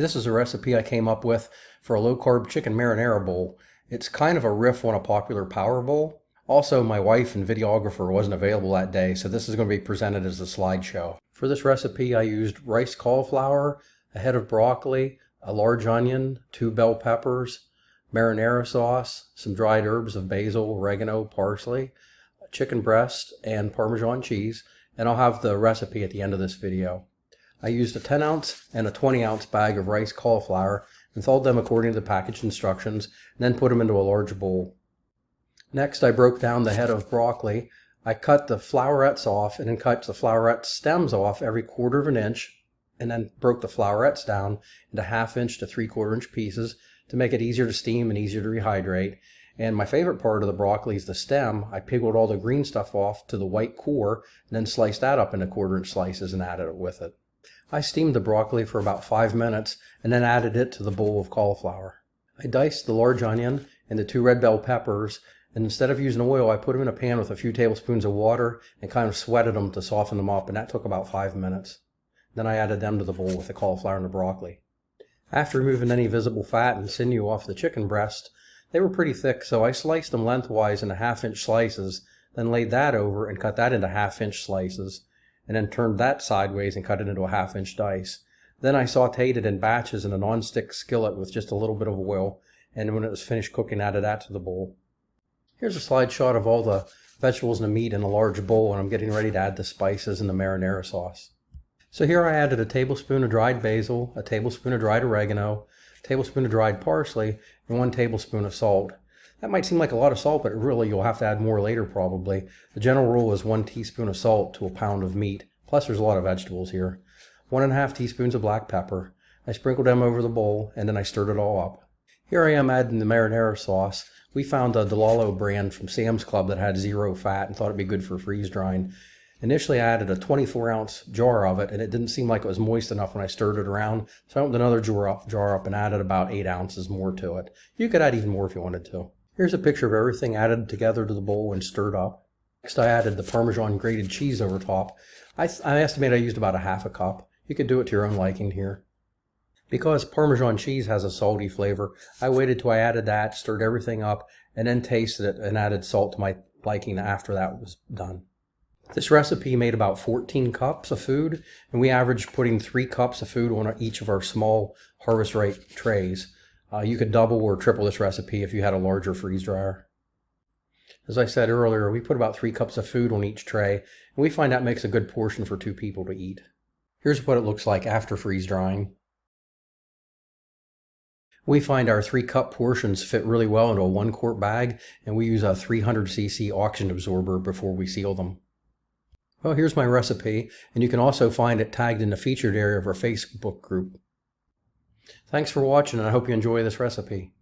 This is a recipe I came up with for a low-carb chicken marinara bowl. It's kind of a riff on a popular power bowl. Also, my wife and videographer wasn't available that day, so this is going to be presented as a slideshow. For this recipe, I used riced cauliflower, a head of broccoli, a large onion, 2 bell peppers, marinara sauce, some dried herbs of basil, oregano, parsley, chicken breast, and Parmesan cheese, and I'll have the recipe at the end of this video. I used a 10-ounce and a 20-ounce bag of riced cauliflower and thawed them according to the package instructions, and then put them into a large bowl. Next, I broke down the head of broccoli. I cut the flowerets off and then cut the flowerette stems off every 1/4 of an inch, and then broke the flowerets down into 1/2 inch to 3/4 inch pieces to make it easier to steam and easier to rehydrate. And my favorite part of the broccoli is the stem. I pickled all the green stuff off to the white core and then sliced that up into 1/4 inch slices and added it with it. I steamed the broccoli for about 5 minutes and then added it to the bowl of cauliflower. I diced the large onion and the 2 red bell peppers, and instead of using oil, I put them in a pan with a few tablespoons of water and kind of sweated them to soften them up, and that took about 5 minutes. Then I added them to the bowl with the cauliflower and the broccoli. After removing any visible fat and sinew off the chicken breast, they were pretty thick, so I sliced them lengthwise into 1/2 inch slices, then laid that over and cut that into 1/2 inch slices, and then turned that sideways and cut it into a 1/2 inch dice. Then I sauteed it in batches in a non-stick skillet with just a little bit of oil, and when it was finished cooking, added that to the bowl. Here's a slide shot of all the vegetables and the meat in a large bowl, and I'm getting ready to add the spices and the marinara sauce. So here I added a tablespoon of dried basil, a tablespoon of dried oregano, a tablespoon of dried parsley, and 1 tablespoon of salt. That might seem like a lot of salt, but really you'll have to add more later probably. The general rule is 1 teaspoon of salt to a pound of meat. Plus there's a lot of vegetables here. 1½ teaspoons of black pepper. I sprinkled them over the bowl and then I stirred it all up. Here I am adding the marinara sauce. We found a DeLallo brand from Sam's Club that had 0 fat and thought it'd be good for freeze drying. Initially I added a 24-ounce jar of it, and it didn't seem like it was moist enough when I stirred it around, so I opened another jar up and added about 8 ounces more to it. You could add even more if you wanted to. Here's a picture of everything added together to the bowl and stirred up. Next I added the Parmesan grated cheese over top. I estimate I used about 1/2 cup. You could do it to your own liking here. Because Parmesan cheese has a salty flavor, I waited till I added that, stirred everything up, and then tasted it and added salt to my liking after that was done. This recipe made about 14 cups of food, and we averaged putting 3 cups of food on each of our small Harvest Right trays. You could double or triple this recipe if you had a larger freeze dryer. As I said earlier, we put about 3 cups of food on each tray, and we find that makes a good portion for 2 people to eat. Here's what it looks like after freeze drying. We find our 3-cup portions fit really well into a 1-quart bag, and we use a 300cc oxygen absorber before we seal them. Well, here's my recipe, and you can also find it tagged in the featured area of our Facebook group. Thanks for watching, and I hope you enjoy this recipe.